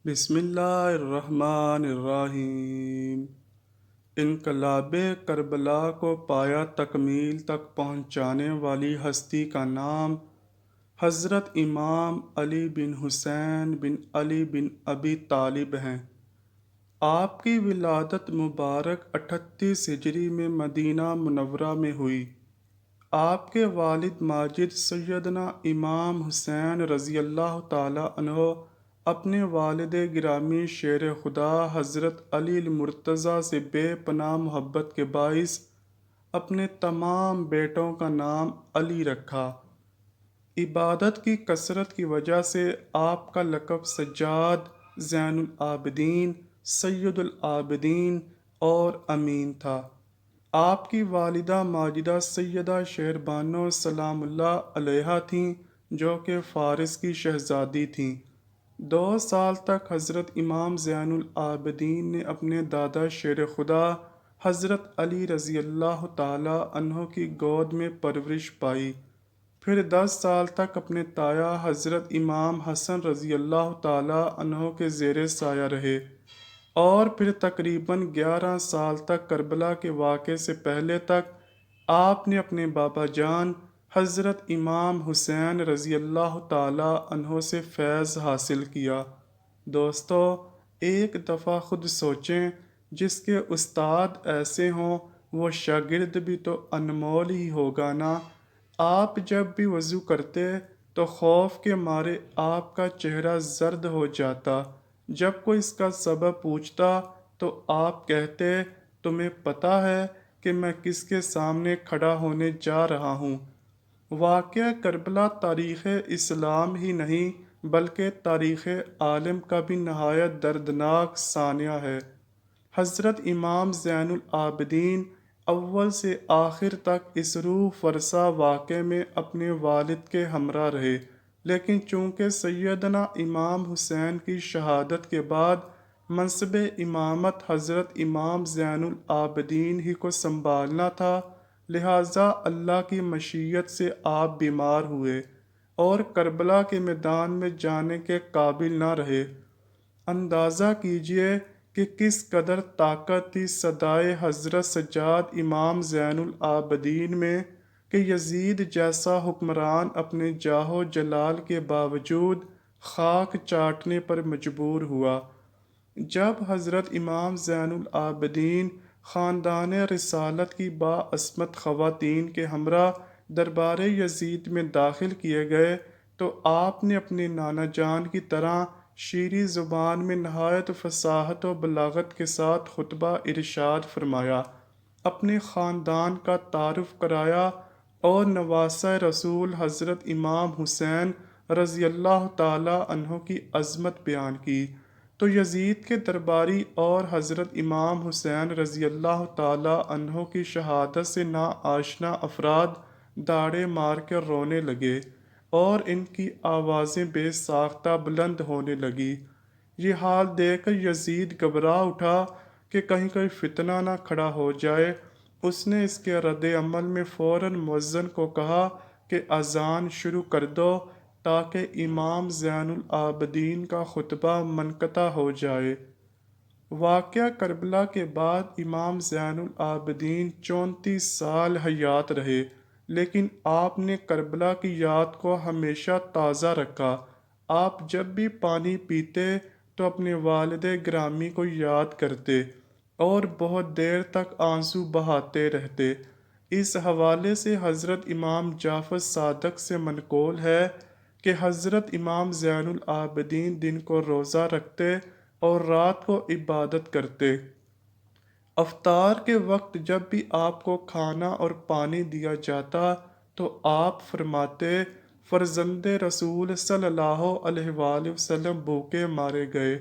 بسم اللہ الرحمن الرحیم۔ انقلاب کربلا کو پایا تکمیل تک پہنچانے والی ہستی کا نام حضرت امام علی بن حسین بن علی بن ابی طالب ہیں۔ آپ کی ولادت مبارک 38 ہجری میں مدینہ منورہ میں ہوئی۔ آپ کے والد ماجد سیدنا امام حسین رضی اللہ تعالیٰ عنہ اپنے والد گرامی شیر خدا حضرت علی المرتضیٰ سے بے پناہ محبت کے باعث اپنے تمام بیٹوں کا نام علی رکھا۔ عبادت کی کثرت کی وجہ سے آپ کا لقب سجاد، زین العابدین، سید العابدین اور امین تھا۔ آپ کی والدہ ماجدہ سیدہ شہر بانو سلام اللہ علیہا تھیں، جو کہ فارس کی شہزادی تھیں۔ 2 سال تک حضرت امام زین العابدین نے اپنے دادا شیر خدا حضرت علی رضی اللہ تعالیٰ عنہ کی گود میں پرورش پائی۔ پھر 10 سال تک اپنے تایا حضرت امام حسن رضی اللہ تعالیٰ عنہ کے زیر سایہ رہے، اور پھر تقریباً 11 سال تک کربلا کے واقعے سے پہلے تک آپ نے اپنے بابا جان حضرت امام حسین رضی اللہ تعالیٰ عنہ سے فیض حاصل کیا۔ دوستو، ایک دفعہ خود سوچیں، جس کے استاد ایسے ہوں وہ شاگرد بھی تو انمول ہی ہوگا نا۔ آپ جب بھی وضو کرتے تو خوف کے مارے آپ کا چہرہ زرد ہو جاتا۔ جب کوئی اس کا سبب پوچھتا تو آپ کہتے، تمہیں پتہ ہے کہ میں کس کے سامنے کھڑا ہونے جا رہا ہوں؟ واقعہ کربلا تاریخ اسلام ہی نہیں بلکہ تاریخ عالم کا بھی نہایت دردناک سانحہ ہے۔ حضرت امام زین العابدین اول سے آخر تک اس روح فرسا واقعے میں اپنے والد کے ہمراہ رہے، لیکن چونکہ سیدنا امام حسین کی شہادت کے بعد منصب امامت حضرت امام زین العابدین ہی کو سنبھالنا تھا، لہٰذا اللہ کی مشیت سے آپ بیمار ہوئے اور کربلا کے میدان میں جانے کے قابل نہ رہے۔ اندازہ کیجئے کہ کس قدر طاقت تھی صدائے حضرت سجاد امام زین العابدین میں کہ یزید جیسا حکمران اپنے جاہ و جلال کے باوجود خاک چاٹنے پر مجبور ہوا۔ جب حضرت امام زین العابدین خاندان رسالت کی باعصمت خواتین کے ہمراہ دربار یزید میں داخل کیے گئے تو آپ نے اپنے نانا جان کی طرح شیریں زبان میں نہایت فصاحت و بلاغت کے ساتھ خطبہ ارشاد فرمایا، اپنے خاندان کا تعارف کرایا اور نواسۂ رسول حضرت امام حسین رضی اللہ تعالیٰ عنہ کی عظمت بیان کی، تو یزید کے درباری اور حضرت امام حسین رضی اللہ تعالیٰ عنہ کی شہادت سے ناآشنا افراد داڑے مار کر رونے لگے اور ان کی آوازیں بے ساختہ بلند ہونے لگی۔ یہ حال دیکھ کر یزید گھبرا اٹھا کہ کہیں کوئی فتنہ نہ کھڑا ہو جائے۔ اس نے اس کے رد عمل میں فوراً مؤذن کو کہا کہ اذان شروع کر دو تاکہ امام زین العابدین کا خطبہ منقطع ہو جائے۔ واقعہ کربلا کے بعد امام زین العابدین 34 سال حیات رہے، لیکن آپ نے کربلا کی یاد کو ہمیشہ تازہ رکھا۔ آپ جب بھی پانی پیتے تو اپنے والد گرامی کو یاد کرتے اور بہت دیر تک آنسو بہاتے رہتے۔ اس حوالے سے حضرت امام جعفر صادق سے منقول ہے کہ حضرت امام زین العابدین دن کو روزہ رکھتے اور رات کو عبادت کرتے۔ افطار کے وقت جب بھی آپ کو کھانا اور پانی دیا جاتا تو آپ فرماتے، فرزند رسول صلی اللہ علیہ وآلہ وسلم بھوکے مارے گئے،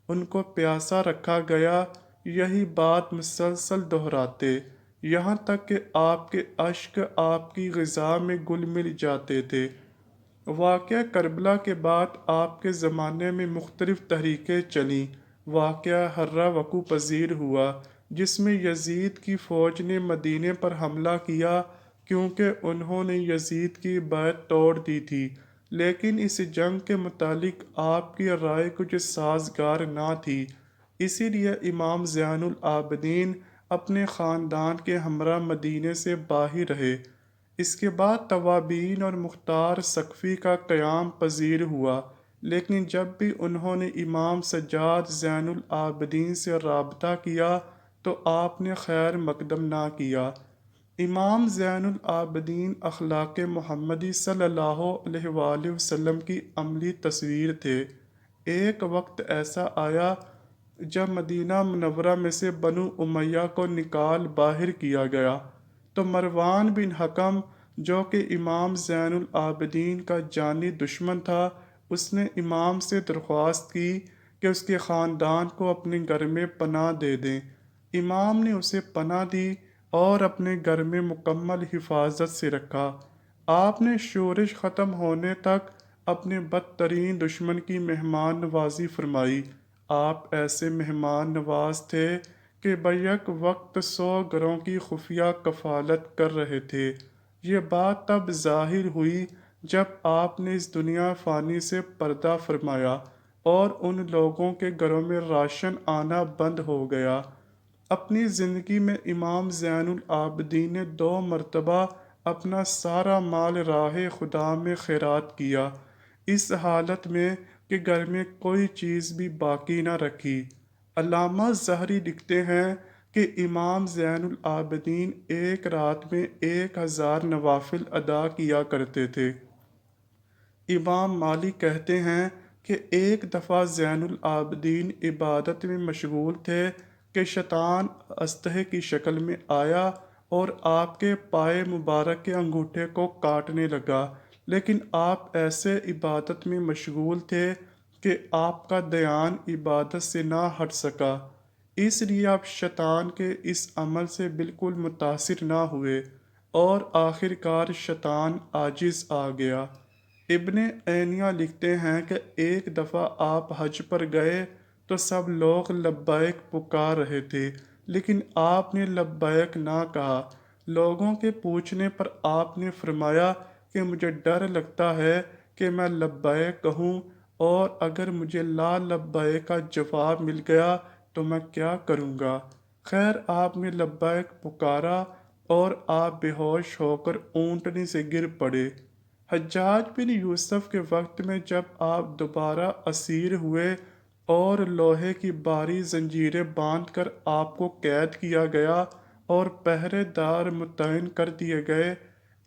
ان کو پیاسا رکھا گیا۔ یہی بات مسلسل دہراتے، یہاں تک کہ آپ کے اشک آپ کی غذا میں گل مل جاتے تھے۔ واقعہ کربلا کے بعد آپ کے زمانے میں مختلف تحریکیں چلیں۔ واقعہ حرہ وقوع پذیر ہوا جس میں یزید کی فوج نے مدینے پر حملہ کیا کیونکہ انہوں نے یزید کی بیعت توڑ دی تھی۔ لیکن اس جنگ کے متعلق آپ کی رائے کچھ سازگار نہ تھی، اسی لیے امام زین العابدین اپنے خاندان کے ہمراہ مدینے سے باہر رہے۔ اس کے بعد توابین اور مختار سقفی کا قیام پذیر ہوا، لیکن جب بھی انہوں نے امام سجاد زین العابدین سے رابطہ کیا تو آپ نے خیر مقدم نہ کیا۔ امام زین العابدین اخلاق محمدی صلی اللہ علیہ وآلہ وسلم کی عملی تصویر تھے۔ ایک وقت ایسا آیا جب مدینہ منورہ میں سے بنو امیہ کو نکال باہر کیا گیا تو مروان بن حکم جو کہ امام زین العابدین کا جانی دشمن تھا، اس نے امام سے درخواست کی کہ اس کے خاندان کو اپنے گھر میں پناہ دے دیں۔ امام نے اسے پناہ دی اور اپنے گھر میں مکمل حفاظت سے رکھا۔ آپ نے شورش ختم ہونے تک اپنے بدترین دشمن کی مہمان نوازی فرمائی۔ آپ ایسے مہمان نواز تھے کہ بیک وقت 100 گھروں کی خفیہ کفالت کر رہے تھے۔ یہ بات تب ظاہر ہوئی جب آپ نے اس دنیا فانی سے پردہ فرمایا اور ان لوگوں کے گھروں میں راشن آنا بند ہو گیا۔ اپنی زندگی میں امام زین العابدین نے 2 مرتبہ اپنا سارا مال راہ خدا میں خیرات کیا، اس حالت میں کہ گھر میں کوئی چیز بھی باقی نہ رکھی۔ علامہ زہری لکھتے ہیں کہ امام زین العابدین ایک رات میں 1000 نوافل ادا کیا کرتے تھے۔ امام مالک کہتے ہیں کہ ایک دفعہ زین العابدین عبادت میں مشغول تھے کہ شیطان استھے کی شکل میں آیا اور آپ کے پائے مبارک کے انگوٹھے کو کاٹنے لگا، لیکن آپ ایسے عبادت میں مشغول تھے کہ آپ کا دھیان عبادت سے نہ ہٹ سکا، اس لیے آپ شیطان کے اس عمل سے بالکل متاثر نہ ہوئے اور آخر کار شیطان عاجز آ گیا۔ ابن عینیہ لکھتے ہیں کہ ایک دفعہ آپ حج پر گئے تو سب لوگ لبیک پکار رہے تھے، لیکن آپ نے لبیک نہ کہا۔ لوگوں کے پوچھنے پر آپ نے فرمایا کہ مجھے ڈر لگتا ہے کہ میں لبیک کہوں اور اگر مجھے لا لبیک کا جواب مل گیا تو میں کیا کروں گا۔ خیر آپ نے لبیک پکارا اور آپ بے ہوش ہو کر اونٹنی سے گر پڑے۔ حجاج بن یوسف کے وقت میں جب آپ دوبارہ اسیر ہوئے اور لوہے کی بھاری زنجیریں باندھ کر آپ کو قید کیا گیا اور پہرے دار متعین کر دیے گئے،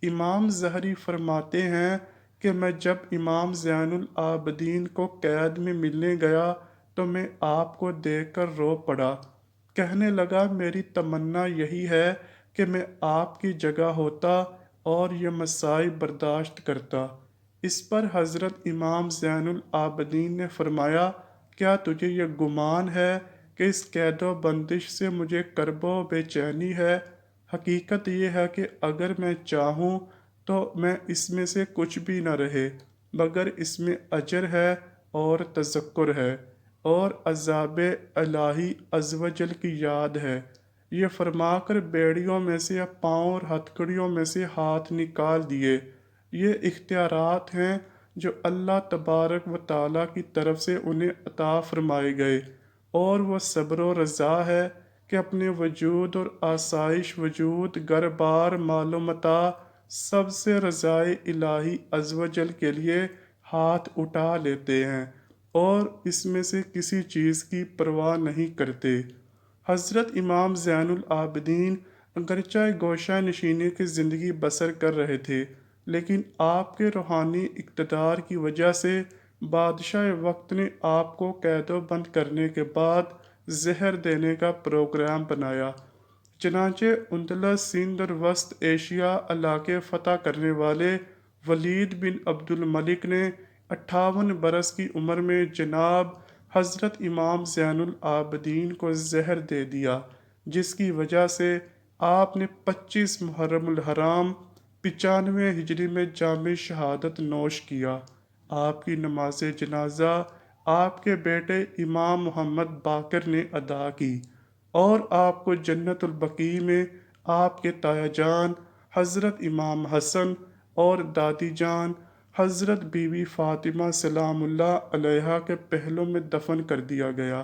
امام زہری فرماتے ہیں کہ میں جب امام زین العابدین کو قید میں ملنے گیا تو میں آپ کو دیکھ کر رو پڑا، کہنے لگا میری تمنا یہی ہے کہ میں آپ کی جگہ ہوتا اور یہ مصائب برداشت کرتا۔ اس پر حضرت امام زین العابدین نے فرمایا کیا تجھے یہ گمان ہے کہ اس قید و بندش سے مجھے کرب و بے چینی ہے؟ حقیقت یہ ہے کہ اگر میں چاہوں تو میں اس میں سے کچھ بھی نہ رہے، مگر اس میں اجر ہے اور تذکر ہے اور عذاب الہی عز و جل کی یاد ہے۔ یہ فرما کر بیڑیوں میں سے یا پاؤں اور ہتھکڑیوں میں سے ہاتھ نکال دیے۔ یہ اختیارات ہیں جو اللہ تبارک و تعالیٰ کی طرف سے انہیں عطا فرمائے گئے، اور وہ صبر و رضا ہے کہ اپنے وجود اور آسائش وجود گھر بار مال و متاع سب سے رضائے الہی عز و جل کے لیے ہاتھ اٹھا لیتے ہیں اور اس میں سے کسی چیز کی پرواہ نہیں کرتے۔ حضرت امام زین العابدین اگرچہ گوشہ نشینی کی زندگی بسر کر رہے تھے، لیکن آپ کے روحانی اقتدار کی وجہ سے بادشاہ وقت نے آپ کو قید و بند کرنے کے بعد زہر دینے کا پروگرام بنایا۔ چنانچہ اندلس سندھ اور وسط ایشیا علاقے فتح کرنے والے ولید بن عبد الملک نے 58 برس کی عمر میں جناب حضرت امام زین العابدین کو زہر دے دیا، جس کی وجہ سے آپ نے 25 محرم الحرام 95 ہجری میں جام شہادت نوش کیا۔ آپ کی نماز جنازہ آپ کے بیٹے امام محمد باقر نے ادا کی اور آپ کو جنت البقیع میں آپ کے تایا جان حضرت امام حسن اور دادی جان حضرت بی بی فاطمہ سلام اللہ علیہا کے پہلو میں دفن کر دیا گیا۔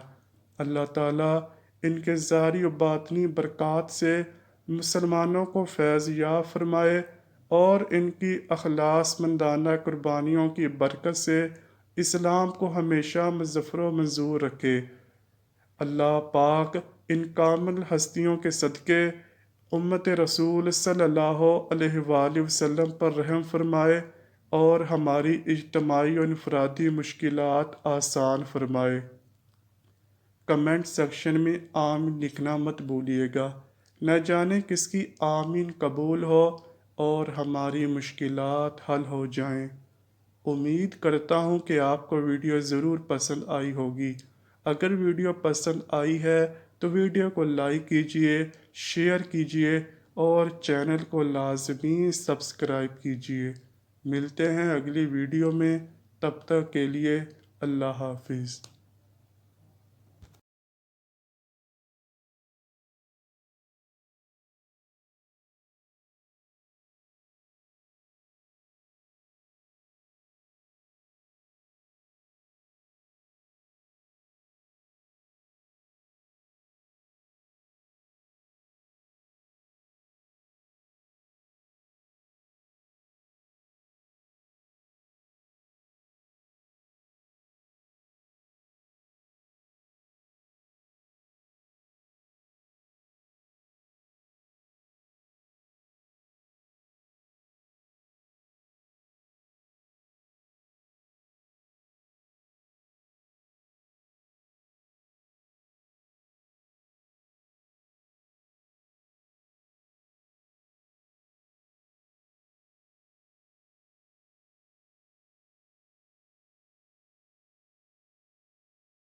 اللہ تعالیٰ ان کے ظاہری و باطنی برکات سے مسلمانوں کو فیض یاب فرمائے اور ان کی اخلاص مندانہ قربانیوں کی برکت سے اسلام کو ہمیشہ مظفر و منظور رکھے۔ اللہ پاک ان کامل ہستیوں کے صدقے امت رسول صلی اللہ علیہ وآلہ وسلم پر رحم فرمائے اور ہماری اجتماعی و انفرادی مشکلات آسان فرمائے۔ کمنٹ سیکشن میں آمین لکھنا مت بھولیے گا، نہ جانے کس کی آمین قبول ہو اور ہماری مشکلات حل ہو جائیں۔ امید کرتا ہوں کہ آپ کو ویڈیو ضرور پسند آئی ہوگی۔ اگر ویڈیو پسند آئی ہے تو ویڈیو کو لائک کیجئے، شیئر کیجئے اور چینل کو لازمی سبسکرائب کیجئے۔ ملتے ہیں اگلی ویڈیو میں، تب تک کے لیے اللہ حافظ۔